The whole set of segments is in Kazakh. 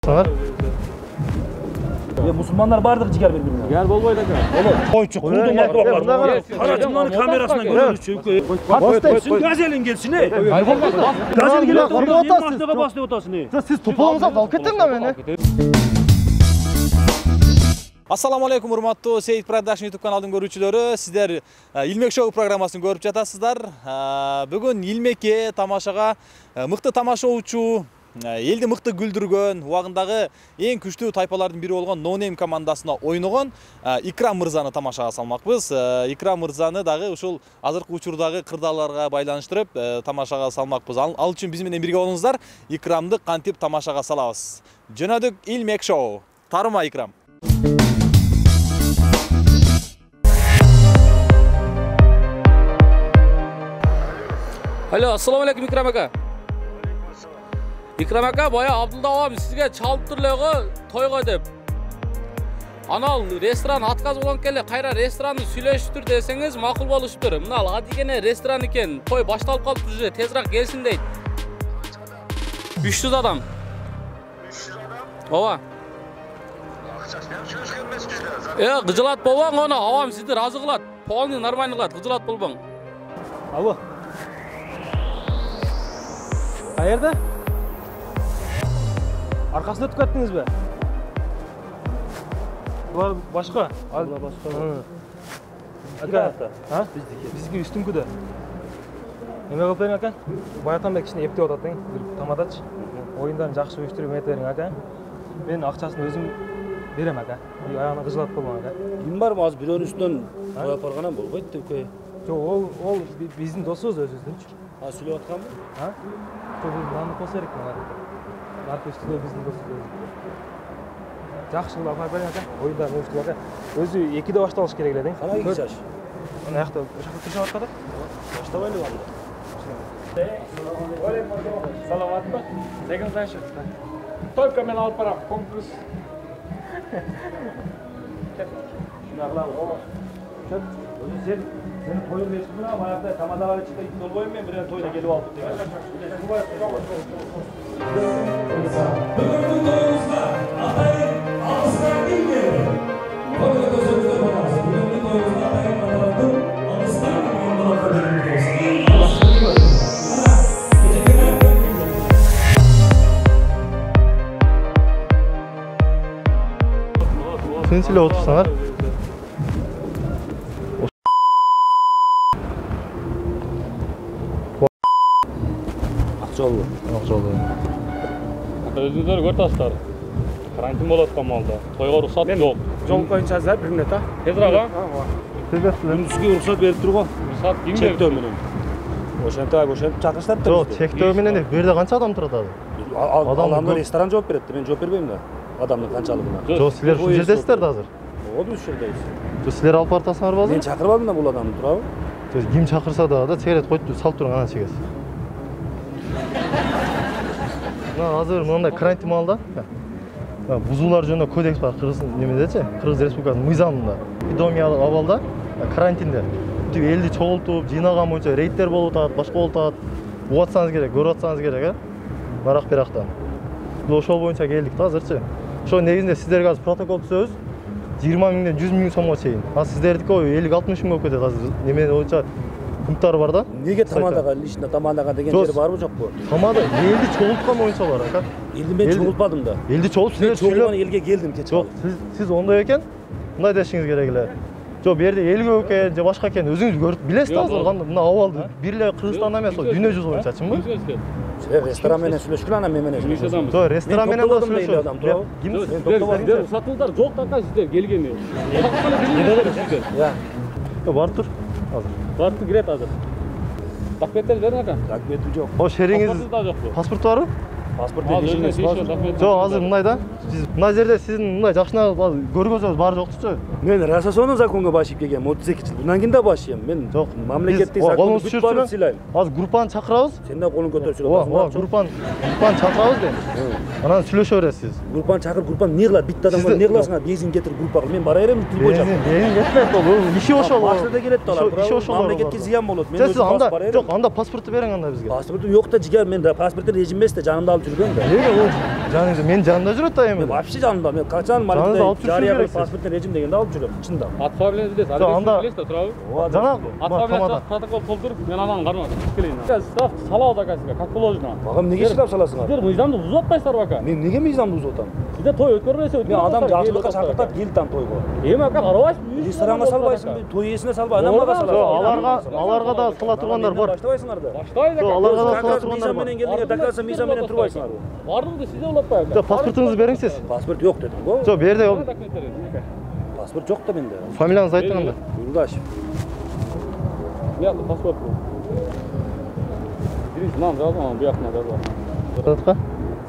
Var. Ya Müslümanlar bardır ciğer birbirine. Gel bolboyda gel. Oğlum koyçu kurdum bak. Karatımların kamerasına görürüz çünkü. Bastı. Gazelin gelsin ne? Gazelin gelip de bastı otasını. Siz topuğunuza dalk ettin mi beni? Assalamu alaikum урматтуу Сейит Продакшн YouTube каналдын көрүүчүлөрү. Сиздер Илмек шоу программасын көрүп жатасыздар. Бүгүн Илмекке тамашага мыкты тамашоочу, элди мыкты күлдүргөн, убагындагы эң күчтүү тайпалардын бири болгон No Name командасына ойногон Икрам мырзаны тамашага салмакпыз. Икрам мырзаны дагы ушул азыркы учурдагы кырдааларга байланыштырып тамашага салмакпыз. Ал үчүн биз менен бирге болуңуздар. Икрамды кантип тамашага салабыз. Жөнөдүк Илмек шоу. Тарыма Икрам. Alo, assalamu alaikum İkram aka. İkram aka, boya Abdulda ağam sizge çalıp turlego toygo dep. Anal restoran atkaz bolan kelle, kayra restoranı süйлөшүптүр desеңиз макул болушуптур. Мына ал адигене ресторан экен, той башталып калыптыр уже, тезирээк келсин дейт. 300 адам. 300 адам? Ооба. Гыжылат болбоң, оны авам сизди разы кылат. Полный нормальный кылат, гыжылат болбоң. Alo. Qayerda? Arkasına ötüp kettiniz be? Bular başka. Bular başka. Aka, ha? Bizdeki üstünküde. Neme kılpayın aka? Bayatan bek içinde epte otatın, bir tamadaç. Oyundan жақсы өштүрүп метерин aka. Ben акчасын өзüm берем aka. Ayağına kızılat bolmam aka. Kim var mı az bir üstünden toy yaparganan bolboyt деп көй. Жоқ, ол биздин досубуз өзүбүздүнчү. Ha сүйлөп атканбы? Ha? Çok uzmanlı konserik mi var? Narkotikte bizim dostluğumuz. Жақсы кылып апарып берем aka. Oyundan өштүп aka. Өзү 2'de башталыш керек эле дейм. Кана 2 жаш? Ана жакта турушуп атканда. Баштабайлы бар. Саламатпы? Деген сайшы. Только мен алып барам, конкурс. Seni toyun resmini ama ayakta tamadalar içinde yol koyun ben bir toyuna gelip aldım. Bugün toyumuzda Atay'ın Ağustan Bilgeri. Toyda gözümüzde olmaz. Bugün toyumuzda Atay'ın Ağustan Ağustan Sen silah otursalar. Akçoğlu. Akçoğlu. Özünüzдөр көртасыздар. Карантин болуп аткан малда. Тойго уруксат жок. Жол коюнча азар бир минут а. Тезирээк а? Күндүзгү уруксат берип турго. Уруксат ким берди? Чектөө менен. Ошентип чакырышат да. Жоқ, чектөө менен бу жерде канча адам турат азыр? Адамдар ресторан жооп берет, мен жооп бербейм да. Адамдын канчалыгына. Жоқ, силер ушул жердесиздер да азыр. Ооба ушул жердебиз. Жоқ, силер алып бартасыңарбы азыр? Мен чакырбадым да бул адамды, турабы? Жоқ, ким чакырса да сигарет коюп салып туруң анан чегесиз. Мына азыр мындай карантин маалда бузуулар жөнүндө кодекс бар Кыргыздын немедечи, Кыргыз Республикасынын мыйзамында. Эпидемиялык абалда, карантинде тип элди чогултуп, жыйнаган боюнча рейдтер болуп атат, башка болуп атат. Угуп атсаңыз керек, көрүп атсаңыз керек, барак бирактан. Биз ошол боюнча келдик да азырчы. Ошо негизинде сиздерге азыр протокол түзөбүз. 20 миңден 100 миң сомго чейин. А сиздердики 50-60 миң болуп кетет азыр. Неме боюнча пункттар бар да. Неге тамадага, лично тамадага деген жер барбы жокпу? Тамада элди чогулткан боюнча бар ака. Элди мен чогултпадым да. Элди чогулуп силер чогулган элге келдим кечээ. Жок, сиз ондой экен. Мындай дешиңиз керек эле. Жок, бу жерде эл көп экен, же башка экен өзүңүз көрүп билесиз азыр кандай мына абалды. Бир эле Кыргызстанда эмес, дүйнө жүзү боюнчачымбы? Ресторан менен сүйлөшкүл ана мен менен. Жок, ресторан менен да сүйлөшөм. Ким сиздер уруксатыңыздар жок така сиздер келгени. Я. Бар тур азыр. Барты кирет азыр. Документтер бериң aka. Документим жок. О, шериңиз паспорт барбы? Паспорт беришиңиз бар. Жок, азыр мындай да. Сиз мына жерде сиздин мындай жакшына көргөзөбүз бар жоктучу. Мен Рососонун законго башып келгем 32 жыл. Bundan кийин да башыйм. Мен жок, мамлекеттик законду бүт барып сыйлайм. Азыр группаны чакырабыз. Сен да колуң көтөрүп жүрөсүң. Ооба, группаны чакырабыз дейм. Анан сүйлөшө бересиз. Группаны чакырып, группаны эмне кылат? Бит адамга эмне кыласың? Бензин кетирип группага. Мен бара берем, тил боюнча. Бензин кетпейт ол. Иши ошол. Машинада келет да алар. Мамлекетке зыян болот. Мен өзүм анда жок, анда паспорту бериң анда бизге. Паспортум жок да, жигер мен да паспорттун режим эмес да, жанымда алып жүргөн да. Неге ол жаныңызда мен жанымда жүрөт да эми. Мен вообще жанымда. Мен качан Жаныңызда алып малыктай жүрүшүңүз жарыя керек сиз. паспорттун режим дегенде алып жүрөм. Чындап. Атқа білен білесіз, Жоқ, анда- білесіз да, тұрабы? Жана Атқа білен тамада. протокол толтырып, мен ананы қармадым, келейін. Штраф салады ака сізге, как положено. Маған неге штраф саласыңар? Сіздер мыйзамды бұзып атпайсыздар ака. Мен неге мыйзамды бұзып атам? Сіздер той өткөрмесе Мен адам жақсылыққа шақыртады, ел там тойға. Эми ака карабайсыз. Ресторанға салбайсың, той иесіне салбай, анамға Жо, саласың. аларга да сала тургандар бар. Баштабайсыңар да. Баштайыз Жо, ака. аларга да сала Доклад тургандар мыйзам бар. менен келдіңер, доклад мыйзам менен турбайсыңар. Бардыңды сізде улатпай ака. Жо, паспортуңузду бериңиз сиз. Паспорт жоқ дедім ғой. Жо, бу жерде Паспорт жоқ та менде. фамилияңызды айтыңыз анда. Юлдашев. Мыяқта паспорт бұл. Биринчи мынаны жазып, анан буяқтан жазып. Жатка.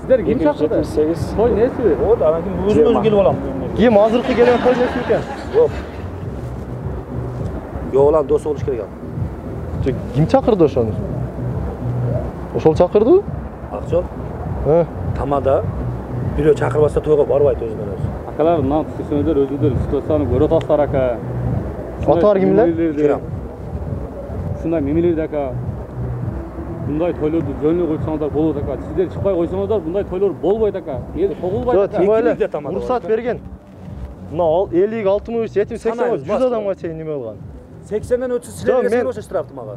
Сіздер ким шақырды? 78. Той несі? Вот, анан кейін өзім келіп аламын. Ким азыркы келген той нерсе экен? Жоқ. Жоқ, олар досы болуш керек ал. Жо, ким чакырды ошону? Ошол чакырды? Акчол, Ха. тамада бирөө чакырбаса тойго барбайт өзүнөн өзү. Акалар мына түшүнөдөр өзүңдөр ситуацияны көрүп атасыздар ака. Аты бар кимдер? Кирам. Ушундай мемелерди ака. Мындай тойлорду жөнүнө койсоңуздар болот ака. Сиздер чыкпай койсоңуздар мындай тойлор болбойт ака. Эл согулбайт Жо, ака. тим эле Экинде тамада уруксат бар. берген. Мына 50, 60, 70, 80, Санайбыз, 100 басқа. адамга чейин неме болгон. 80-ден өтсө Жоқ, силер бересиңер мен- ошо штрафты мага.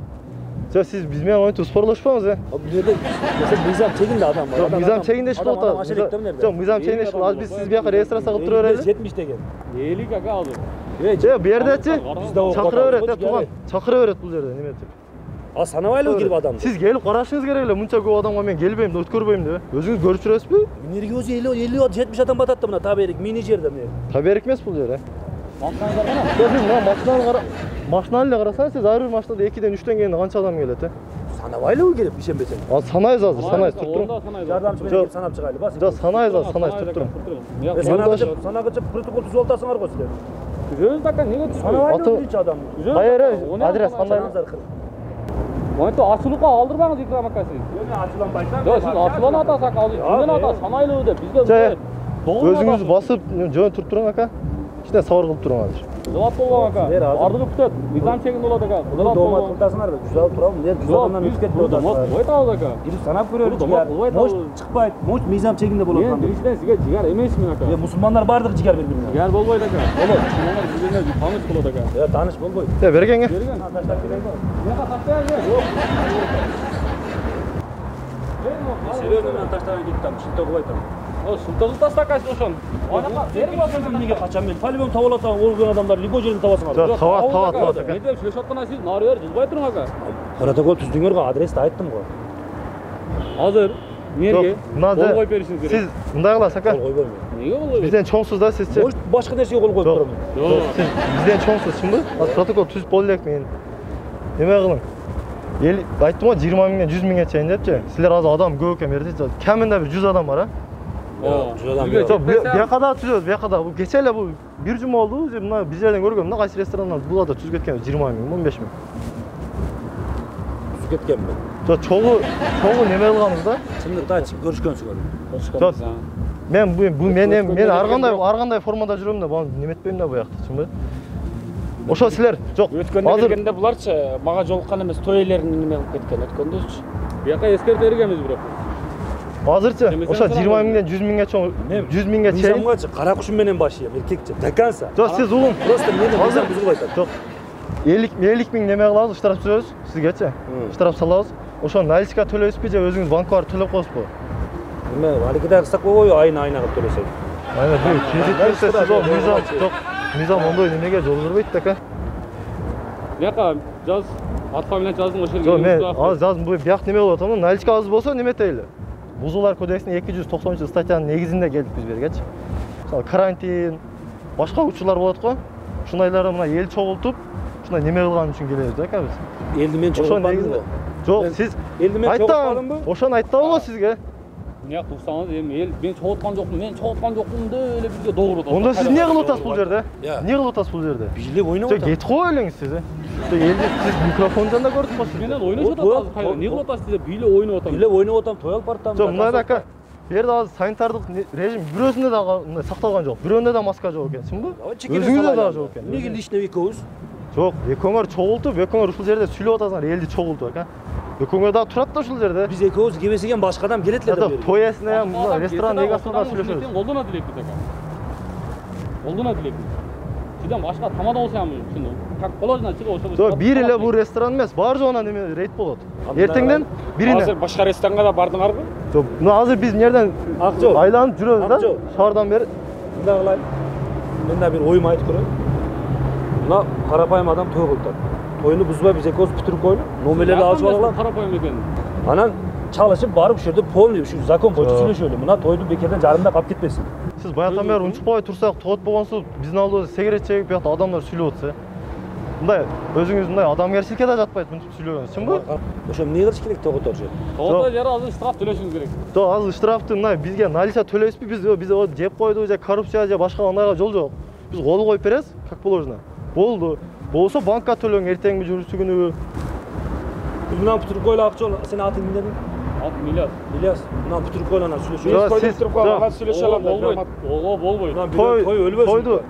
Жо, сиз биз менен ойнотуп спорлошпоңуз, Бул жерде мыйзам чегинде адам бар. Жо, мыйзам чегинде иши кылып атат. Жо, мыйзам чегинде иши кылып. Азыр биз сиз бияка регистрация кылып тура берели. 70 деген. Элик ака азыр. Жо, бу жердечи Бизде окуп чакыра атабыз, берет, тууган. Чакыра берет бул жерде неме деп. А санабайлы келип адам. Сиз келип карашыңыз керек эле. Мынча көп адамга мен келбейм, өткөрбөйм деп. Өзүңүз көрүп жүрөсүзбү? Энерги өзү 50 70 адам батат да мына таберик мини жерде мына. Таберик эмес бул жер, Максаңыздар кана? Сиз мына машинаны кара. Машинаны эле карасаңыз, сиз ар бир машинада 2-ден 3-тен кийин канча адам келет, Санабайлы келип ишенбесең. Ал санайбыз азыр, санайбыз туруп туруң. Жардамчы менен келип санап чыгайлы. Бас. Жо, санайбыз азыр, санайбыз туруп туруң. Санагыча протокол түзүп атасыңар го силер. Жүрөбүз ака, неге түшпөйбүз? Санабайлы Аты- биринчи адам. Кайра адрес кандай? Монто ачылыкка алдырбаңыз Икрам ака сиз. Мен ачыланбайсам. Жок, сиз ачылан атасыз ака, азыр кимден ата санайлуу деп бизде Жо, өзүңүз басып жөн туруп туруң ака. Кичине сабыр кылып туруң азыр. Жавап болгон ака. Бардыгы бүтөт. Мыйзам чегинде болот ака. Дома кылтасыңар да, жүз алып турам. Мен жүз адамдан өтүп кетип атасыңар. Айтабыз ака. Кирип санап көрөлү. Дома кылбайт Мош ал. чыкпайт. Мош мыйзам чегинде болот. Мен биринчиден сизге жигер эмесмин ака. Мусулмандар бардыгы жигер бири-бирине. Жигер болбойт ака. Болот. Муну бизге таныш болот ака. Тааныш болбойт. Бергенге. Берген. Таштап келем го. Буяка таштайбыз. Жок. Серьезно менен таштаган кеттим. Шынта кылбайтам. О, шынтыгы тастакайсыз ошону. Анака берип атсам неге качам мен? Полигон таап алат болгон адамдар любой жерден табасыңар. Жо, таба ака. Мен деп сүйлөшүп атканда сиз нары бери жылбай туруң ака. Протокол түздүңөр го, адрести айттым го. Азыр мэрге мына кол коюп беришиңиз керек. Сиз мындай кыласыз ака. Кол койбойм мен. Неге болбойт? Бизден чоңсуз да сизчи. Мош башка нерсеге кол коюп Жок. турам. Жок. Сиз бизден чоңсуз, чынбы? Азыр протокол түзүп боло элек мен. Неме кылың? Эл айттым го 20 миңден 100 миңге чейин депчи. Силер азыр адам көп экен берди. Камында бир 100 адам бар, Жок, бияка да түзөбүз, бияка да. Бул кече эле бул бир жума болду. Мына биз жерден көргөм, мына кайсы ресторандан бул да түзүп кеткен 20 миң, 15 миң. Түзүп кеткенмин. Жок, чогуу неме кылганбыз да? Чындыкта көрүшкөнсүңөр. Жок. Мен ар кандай формада жүрөм да, баны неметпейм да буякта, чынбы? Ошо силер, жок. Өткөндө келгенде буларчы мага жолуккан эмес, той элерин неме кылып кеткен өткөндөчү. Буяка эскертип бергенбиз бирок. Азырчы ошо 20 миңден 100 миңге чоң, 100 миңге чейин. Мыйзамгачы кара кушум менен башыйм, эркекче. До конца. Жок, сиз улум. Просто мени мыйзам бузулуп айтат. Жок. 50 миң неме кылабыз, штраф түзөбүз сизгечи. Штраф салабыз. Ошо наличка төлөйсүзбү же өзүңүз банкка барып төлөп коесузбу? Эме аликеде кылсак болбойбу, айына кылып төлөсөк. Айна бул кредит сиз ол мыйзам жок. Мыйзам ондой немеге жол бербейт да ака. Буяка жаз ат фамилияны жаздың ошол Жок, мен азыр жаздым, бул бияк неме болуп атам, наличка аз болсо неметейли. Бузуулар кодексинин 290 статьянын негизинде келдик биз бергечи. Мисалы карантин, башка учурлар болот го. Ушундайларды мына эл чогултуп, ушундай неме кылган үчүн келебиз да ака биз. Элди мен чогултпадым го. Жок, сиз элди мен чогултпадымбы? Ошону айтабы го сизге? Эмне кылсаңыз эми эл мен чогулткан жокмун деп эле бизге догур атат. Онда сиз эмне кылып атасыз бул жерде? Эмне кылып атасыз бул жерде? Бийлеп ойноп Жок, атам. кетип кой элеңиз сиз. Элди сиз микрофон жанында көрдүк го сиз. Менен ойношуп атасыз кайра. Не кылып атасыз деп бийлеп ойноп атам. Бийлеп ойноп атам, той алып бартам. Жок, мындай да ака. Бу жерде азыр санитардык режим бирөөсүндө да мындай сакталган жок. Бирөөндө да маска жок экен, чынбы? Өзүңүздө да жок экен. Эмнеге личный экөөбүз? Жок, экөөңөр чогултуп, экөөңөр ушул жерде сүйлөп атасыңар, элди чогултуп ака. Экөөңөр дагы турат да ушул жерде. Биз экөөбүз кебесеген башка адам келет эле да. Той эсине ham ресторан эгасында сүйлөшөбүз. Колдонот элекпиз ака. Колдонот элекпиз. Сизден башка тамада болсо ham ушуну как положено чыгып ошол. Жок, бир эле бул ресторан эмес, баары жогунан эме рейд болот. Эртеңден бирине. Азыр башка ресторанга да бардыңарбы? Жок, мына азыр биз жерден Акжол. айланып жүрөбүз да. Акжол. Шаардан бери. Мындай кылайын. Мен да бир оюм айтып көрөйүн. Мына карапайым адам той кылып атат. Тойну бузбай биз экөөбүз бүтүрүп коелу. Номерлерди алып алгыла. Карапайым экен. Анан чалышып барып ушул жерде полный ушу закон боюнча сүйлөшөлү. Мына тойду бекерден жарымда калып кетпесин. Сиз баягыдан бери унчукпай турсак, тоот болгонсуз биздин алдыбызда сигарет чегип, буякта адамдар сүйлөп атса. Мындай өзүңүз мындай адамгерчиликке да жатпайт мынтип сүйлөгөнүз, чынбы? Ошо эмне кылыш керек тоготор же? Тогото жери азыр штраф төлөшүңүз керек. Жок, азыр штрафты мына бизге налича төлөйсүзбү? Биз жеп койду же коррупция же башка андайга жол жок. Биз кол коюп беребиз, как положено. Болду. Болсо банкка төлөң эртеңби жүрүсү күнү. Biz bundan pütürük koyla Akçol, senin atın ne dedin? At milyar. İlyas, bundan pütürük koyla nasıl Yok, söylüyorsun? siz- Koyduk koyla söyleşelim. Bolboyt. Oğo bolboyt. Toy ölmez. toydu.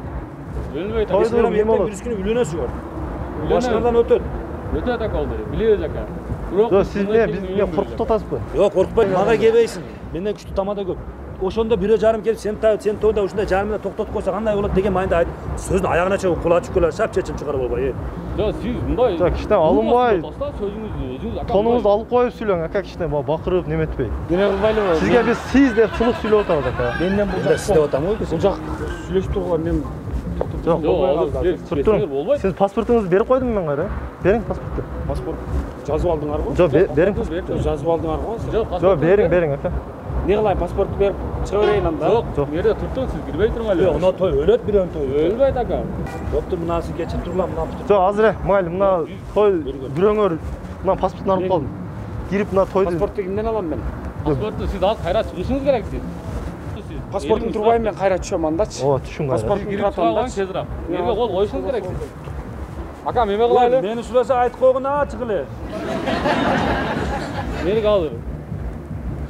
Ölmeyt. Toy- Biz benim yem yerden olur. birisi günü ülüne sürüyor. Ülüne. Başkandan ötür. Öte atak oldu. Biliyoruz aka. Жок, сиз бизге коркутуп атасызбы? Yok korkutmayın, bana gebeysin. Benden güçlü tamada köp. Oşonda biri jarım gelip sen toyda uşunda jarımda toktotуп koysa kanday bolat деген майында ayt. Sözün ayağına çabuk kulağa çıkıyorlar, şap çeçim çıkarıp olbay. Жок, сиз мындай. Жок, кичине алынбай. Сөзүңүздү өзүңүз aka. Тонуңузду алып коюп сүйлөң, ака кичине бакырып неметпей. Дене кылбайлы болот. Сизге биз сиз деп сулук сүйлөп атабыз ака. Менден бул Ben de sizde otam o бул жак сүйлөшүп тургула мен Жок, Жок, туруң. Сиз паспортуңузду берип койдум мен кайра. Бериң паспорту. паспорт жазып алдыңар го? Жок, бериң паспорту. Жазып алдыңар го? Жок, бериң ака. Не кылайын, паспорту берип чыга берейин анда? Жок, бу жерде туруп сиз кирбей турмайлы. Yok, ona toy ölöt bir ön toy. Өлбөйт ака. Doktor münasip geçip dur lan, mına pütürük. Жок, азыр майли мына той бирөөңөр мына паспортун алып калдым. Кирип мына тойду. Паспорту кимден алам мен? Паспорту сиз азыр кайра чыгышыңыз керек сиз. Паспортун турбайм мен кайра түшөм андачы. Ооба, түшүң кайра. Паспорт Кирип турат чыгабаң андачы. тезирээк. Жерге кол коюшуңуз керек сиз. Ака, неме кылайлы? Beni sülese ait koyun ha çıkılı. Меник азыр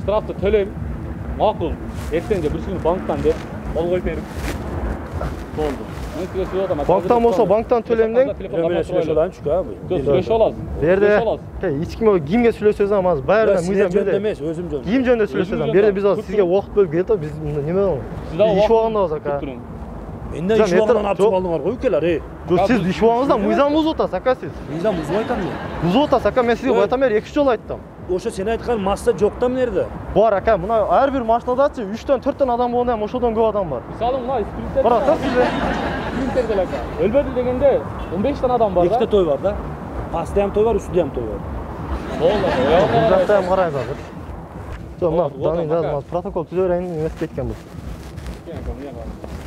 штрафты төлөйм. Макул. Эртең же бир күн банктан деп кол коюп берип. Болду. Мен сизге сүйлөп атам. Банктан болсо банктан төлөйм дең. Ömrüne süleş olayım çünkü abi. Жок, сүйлөшүп аласыз. Берде Сүйлөшүп аласыз. эч ким кимге сүйлөшөбүз ama азыр баарына Ya size мыйзам jön берди. demez, özüm jön. Ким жөнүндө сүйлөшөбүз? Берде биз азыр сизге убакыт бөлүп келдик, биз неме болду? Сиз дагы Биз иш убагындабыз ака. Benden Can, iş uğrundan yeter- apçıp Yok. aldыңар koyu keler he. Жок, сиз иш убагыңызда мыйзам бузуп атасыз ака сиз. Nizam uzun aytan mı? Бузуп атасыз ака, мен сизге баягыдан бери 2 жолу айттым. Oşa sen aytkan massa jokta mı nerede? Бар ака, мына ар бир машинадачы 3төн 4төн адам болгондо эми ошодон көп адам бар. Мисалы мына спринтер. Карасаңыз сиз. Спринтер деле ака. Өлбөдү дегенде 15 тан адам бар İki да. de toy var da. Pasta hem toy var, üstüde hem toy var. Болду. Бул жакта ham карайбыз азыр. Жок, мына Вот, данын вот, жазып ака. алып протокол түзө берейин эмес кеткен бул.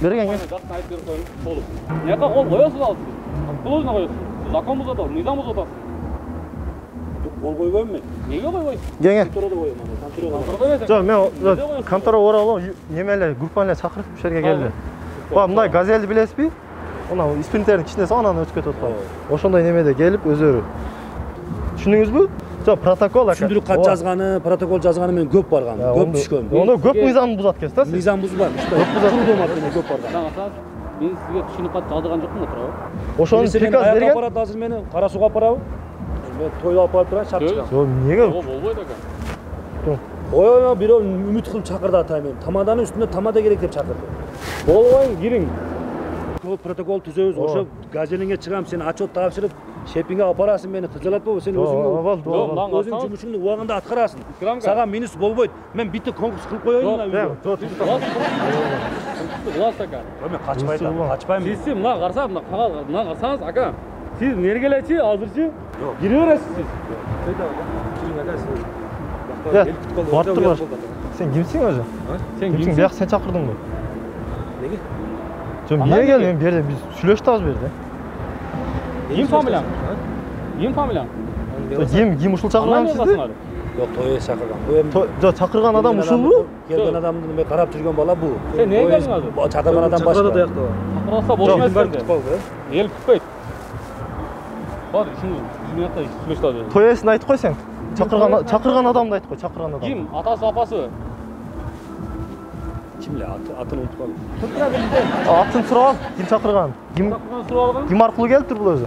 Берген ке. Жакын айтып берип коюң. Болду. Мыяка кол коесуз ал сиз. Положено коесуз. Закон бузуп атасыз, мыйзам бузуп атасыз. Kol koyuyorum ben. Неге койбойсуз? Кеңе. Kontora da koyuyorum. Kontora da Контрол Жок, мен контора оралып, немеле группаны эле чакырып ушул жерге келди. Ба, мындай газелди билесизби? Она спринтердин кичинеси анан өтүп кетип аткан. Ошондой немеде келип өзү. Түшүндүңүзбү? Жок, протокол ака. Düşündürük kat жазғаны, протокол жазғаны мен көп барған, көп түшкөн. Ондо көп мыйзамды бузат экенсиз да сиз. Мизан бузбан. Курдум атына көп барған. Мына карасаңыз, мен сизге түшүнүп кат жаздырган жокмун туурабы? Ошонун приказ Аяққа берген. апарат азыр мени, кара суга апарабы? Мен тойда алып барып турайын, шарт чыгам. Жок, эмнеге? Ого, болбойт ака. Ой, бирөө үмүт кылып чакырды атайын мен. Тамаданын үстүндө тамада керек деп чакырды. Болбойн, кириң. Протокол түзөбүз, ошо газелиңе чыгам, сени отчет тапшырып, шепинге апарасың мени, кыжалатпабы, сен өзүң жумушуңду убагында аткарасың. Сага минус болбойт. Мен битти конкурс кылып коеюн мына үйдө. Кыласыз ака. Мен качпайм, качпайм. Сиз мына карасаңыз, мына кагал, мына карасаңыз ака. Сиз мергелечи азырчы кире бересиз сиз. Барып тур. Сен кимсиң өзү? Сен Кимсиң? Бияк сен чакырдыңбы? Неге? Жок, эмне келдиң? Мен берде биз сүйлөштүк бу жерде. Ким фамилияң? Ким фамилияң? Ким ушул чакырган сизди? Yok toya çakırgan. Bu hem Жок, чакырган адам ушулбу? gelgen adamın ben karap жүрген bala bu. Sen neye geldin hazır? Çakırgan adam başka. Чакырса болмойт сенде. Эл күтпөйт. Бар, ушуну жумакта сүйлөшүп атабыз. Той эсин айтып кой сен. Чакырган адамды айтып кой, чакырган адам. Ким? Атасы, апасы? Kimle atını unutup aldım. Атын сурап ал, ким чакырган? Ким Чакырган сурап алган? ким аркылуу келиптир бул өзү?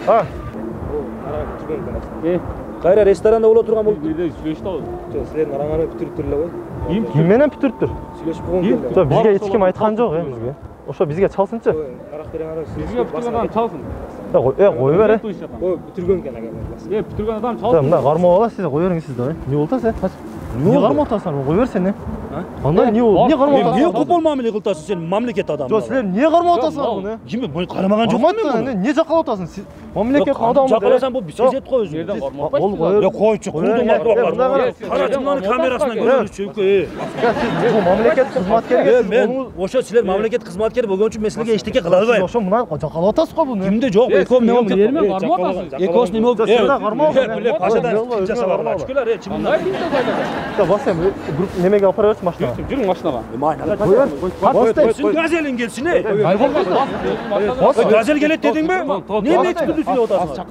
А, O kara бүтүргөн экен. Кайра ресторанда боло турган болуп. Бирде сүйлөштү ал. Жок, силердин араңарда бүтүрүптүр эле кой. Ким менен бүтүрүптүр? Сүйлөшүп болгон келди. Жок, бизге эч ким айткан жок бизге. Ошо бизге чалсынчы. Арақ берген адам Бизге бүтүргөн адам чалсын. Кой бер. Ой, бүтүргөн экен ага. Бүтүргөн адам чалсын. Мына кармап аласыз, сиз кой бериңиз сиз да. Эмне болду сен? Эмне кармап атасың? Кой бер сен. Кандай эмне болду? Эмне кармап атасың? Эмне копол мамиле кылтасың сен мамлекет адамы? Жок, силер эмне кармап атасыңар буну? Ким мен карамаган жокмун мен буну. Эмне жакалап атасың? Сиз мамлекеттин адамы. Жакаласаң бул сезет го өзүң. Жерден карматпайсың. Я койчу, кулдун бар. Карачымдын камерасынан көрүнүш чөйкө. Сиз бул мамлекет кызматкерге Мен ошо силер мамлекет кызматкери болгон үчүн мен силерге эчтеке кыла албайм. Ошо мына жакалап атасыз го буну. Кимде жок, экөө эмне болуп Жермен кармап атасың. Экөөсү эмне болуп Биле, пашадан жасабагыла. Чүкөлөр, чымында. Басам, немеге алып бара берсин машинага. Жүрүң машинага. Сен газелин келсин. Газел келет дедиңби? Эмне түздү сүйлөп атасың?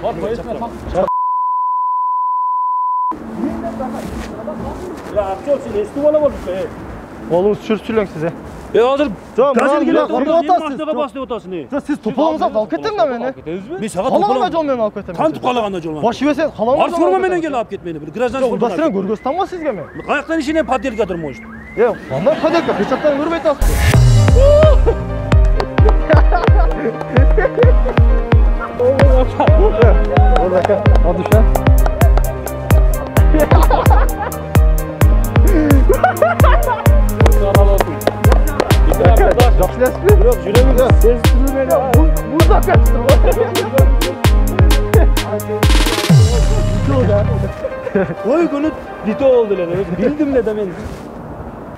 Бар, поездна так. Я актер сен эстип ала болуп. Колуңуз түшүрүп сүйлөң сиз. Азыр газел келет кармап атасыз. машинага бас деп атасың. Жок, сиз тополоңузду алып кетиң да мени. Мен сага Калагандай жол менен алып кетем. Кантип калаганда жол менен? Баш ийбесең, калагандай Ар форма менен келип алып кет мени. Бир гражданский форма. Жок, силер көргөз тамга сизге мен. Каяктан ишине подделка турмуш. Кандай подделка? Печаттан көрбөй атасыз. Al düşe. Жақсы ләспі? Жоқ, жүрегім сездіру мені. Мұзда қачтыр. Ой, күні бито oldu эле. Билдим эле да мен.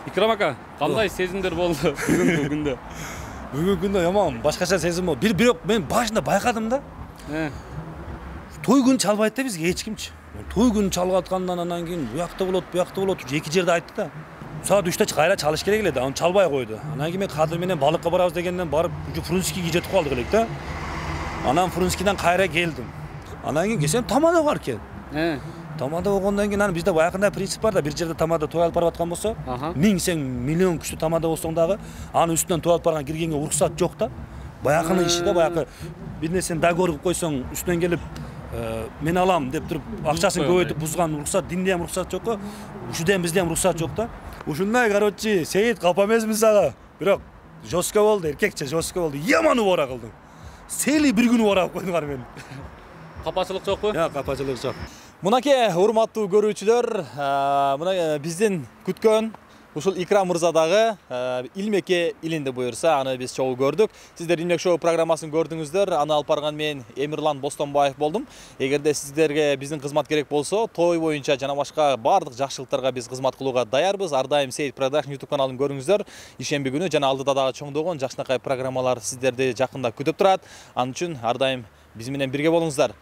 Икрам ака, кандай сезимдер болду бүгүнкү күндө? Бүгүнкү күндө яман башкача сезим болду. Бирок мен башында байкадым да. Той күнү чалбайт да бизге эч кимчи. Той күнү чалып аткандан анан кийин буякта болот, буякта болот эки жерде айтты да. Саат 3-те кайра чалыш керек эле да, аны чалбай койду. Анан кийин мен Кадыр менен балыкка барабыз дегенден барып Фрунзскийге жетип калдык элек да. Анан Фрунзскийден кайра келдим. Анан кийин келсем тамада бар экен. Тамада болгондон кийин анан бизде баягындай принцип бар да, бир жерде тамада той алып барып аткан болсо, 1000 сен миллион күчтүү тамада болсоң дагы, анын үстүнөн той алып барган киргенге уруксат жок да. Баягынын иши да, баягы бир нерсени договор кылып койсоң, үстүнөн келип мен алам деп туруп акчасын көбөйтүп бузган уруксат, динде ham уруксат жок го. Ушуден бизде ham уруксат жок да. Ушундай, короче, Сейит капа эмесмин сага. Бирок жестко болду, эркекче жестко болду. Яман убара кылдым. Сели бир күн убарап койдуңар мени. Капачылык жокпу? Жок, капачылык жок. Мынакей урматтуу көрүүчүлөр, мына биздин күткөн ушул Икрам мырза дагы Илмекке илинди буюрса, аны биз чогуу көрдүк. Сиздер Илмек шоу программасын көрдүңүздөр. Аны алып барган мен Эмирлан Бостонбаев болдум. Эгерде сиздерге биздин кызмат керек болсо, той боюнча жана башка бардык жакшылыктарга биз кызмат кылууга даярбыз. Ар дайым Сейит Продакшн YouTube каналын көрүңүздөр. Ишемби күнү жана алдыда дагы чоңдогон жакшынакай программалар сиздерди жакында күтүп турат. Анын үчүн ар дайым биз менен бирге болуңуздар.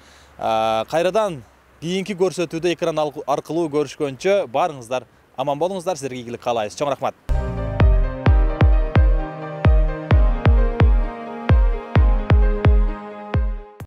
Кайрадан кийинки көрсөтүүдө экран аркылуу көрүшкөнчө барыңыздар аман болуңуздар, сиздерге ийгилик каалайбыз. Чоң рахмат.